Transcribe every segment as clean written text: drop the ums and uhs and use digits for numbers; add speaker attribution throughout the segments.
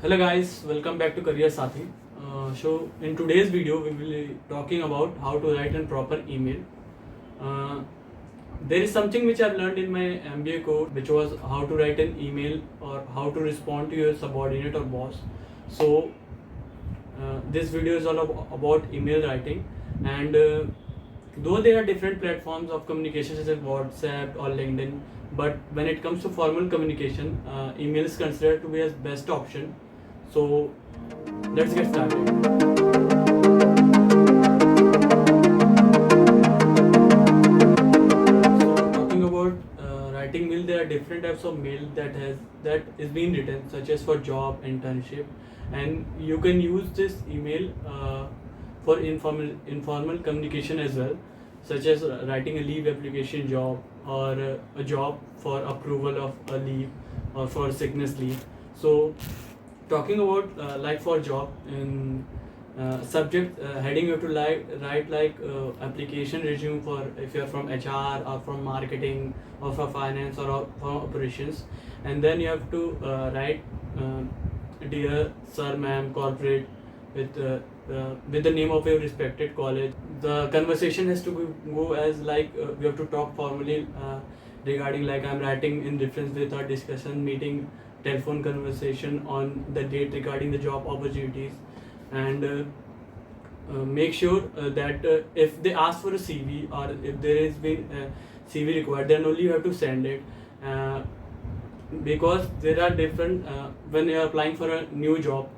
Speaker 1: Hello guys, welcome back to Career Sathi. In today's video we will be talking about how to write a proper email. Uh, there is something which I've learned in my MBA course, which was how to write an email or how to respond to your subordinate or boss. This video is all about email writing, and though there are different platforms of communication such as WhatsApp or LinkedIn, but when it comes to formal communication, email is considered to be as best option. So let's get started. So talking about writing mail, there are different types of mail that is being written, such as for job, internship, and you can use this email for informal communication as well, such as writing a leave application job or a job for approval of a leave or for sickness leave. So talking about like for job in subject heading, you have to write application resume for if you're from HR or from marketing or from finance or from operations, and then you have to write dear sir, ma'am, corporate with the name of your respected college. The conversation has to go as like we have to talk formally regarding like I'm writing in reference with our discussion meeting telephone conversation on the date regarding the job opportunities, and make sure that if they ask for a CV or if there has been a CV required, then only you have to send it, because there are different when you are applying for a new job,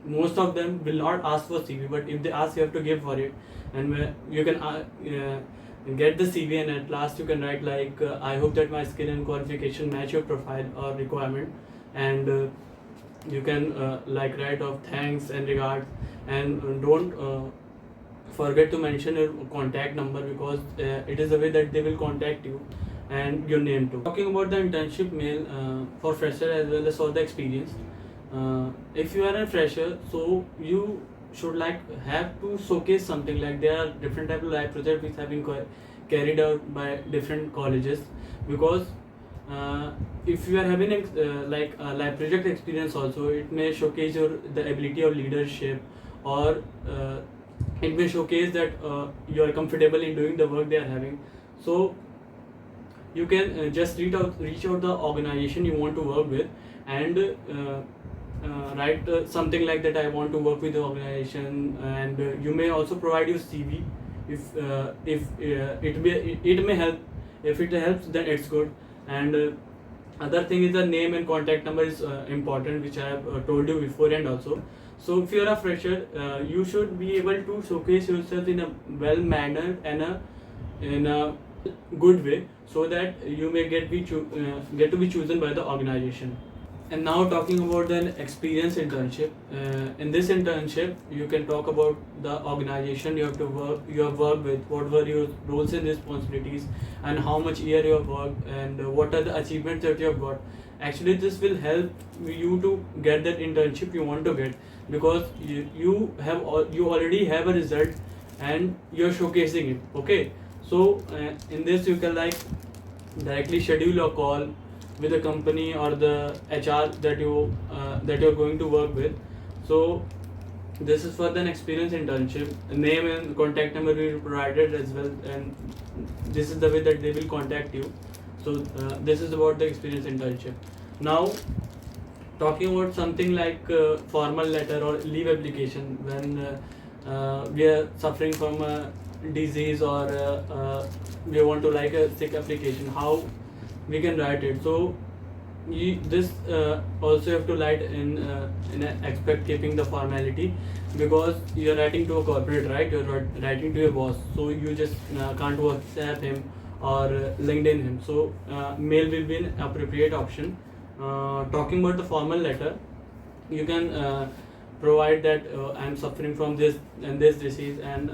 Speaker 1: most of them will not ask for CV, but if they ask, you have to give for it, and you can get the CV, and at last you can write like I hope that my skill and qualification match your profile or requirement, and you can like write of thanks and regards, and don't forget to mention your contact number, because it is the way that they will contact you, and your name too. Talking about the internship mail for fresher as well as for the experience. If you are a fresher, so you should like have to showcase something, like there are different type of live projects which have been carried out by different colleges, because if you are having like a live project experience also, it may showcase the ability of leadership, or it may showcase that you are comfortable in doing the work they are having. So you can just reach out the organization you want to work with, and write something like that I want to work with the organization, and you may also provide your CV if it may help. If it helps, then it's good, and other thing is the name and contact number is important, which I have told you before, and also, so if you are a fresher, you should be able to showcase yourself in a well mannered and in a good way, so that you may get to be chosen by the organization. And now talking about the experience internship. In this internship, you can talk about the organization you have worked with, what were your roles and responsibilities, and how much year you have worked, and what are the achievements that you have got. Actually, this will help you to get that internship you want to get, because you already have a result and you're showcasing it. Okay, so in this you can like directly schedule a call with the company or the HR that you're going to work with. So this is for the experience internship. Name and contact number will be provided as well, and this is the way that they will contact you. So this is about the experience internship. Now talking about something like formal letter or leave application, when we are suffering from a disease, or we want to like a sick application, how we can write it. So this also have to write in an aspect keeping the formality, because you are writing to a corporate, right? You are writing to your boss, so you just can't WhatsApp him or LinkedIn him. So mail will be an appropriate option. Talking about the formal letter, you can provide that I'm suffering from this and this disease, and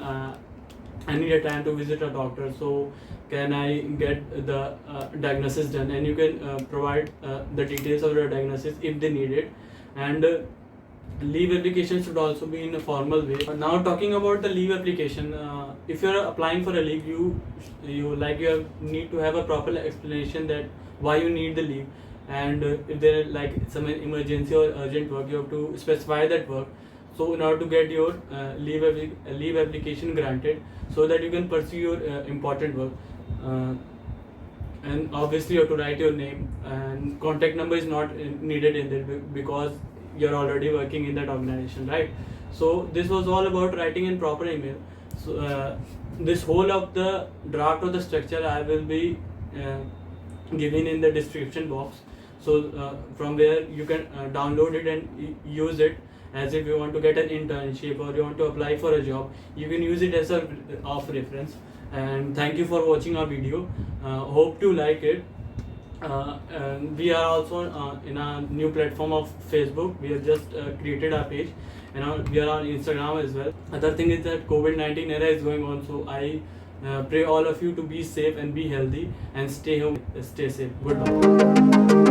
Speaker 1: I need a time to visit a doctor, so can I get the diagnosis done, and you can provide the details of your diagnosis if they need it, and leave application should also be in a formal way. Now talking about the leave application, if you are applying for a leave, you need to have a proper explanation that why you need the leave, and if there is like some emergency or urgent work, you have to specify that work. So in order to get your leave application granted, so that you can pursue your important work. Uh, and obviously you have to write your name, and contact number is not needed in there because you're already working in that organization, right? So this was all about writing in proper email. So this whole of the draft of the structure I will be given in the description box. So from where you can download it and use it, as if you want to get an internship or you want to apply for a job, you can use it as a of reference. And thank you for watching our video. Hope you like it. And we are also in a new platform of Facebook. We have just created our page, and we are on Instagram as well. Other thing is that COVID-19 era is going on, so I pray all of you to be safe and be healthy and stay home, stay safe. Goodbye.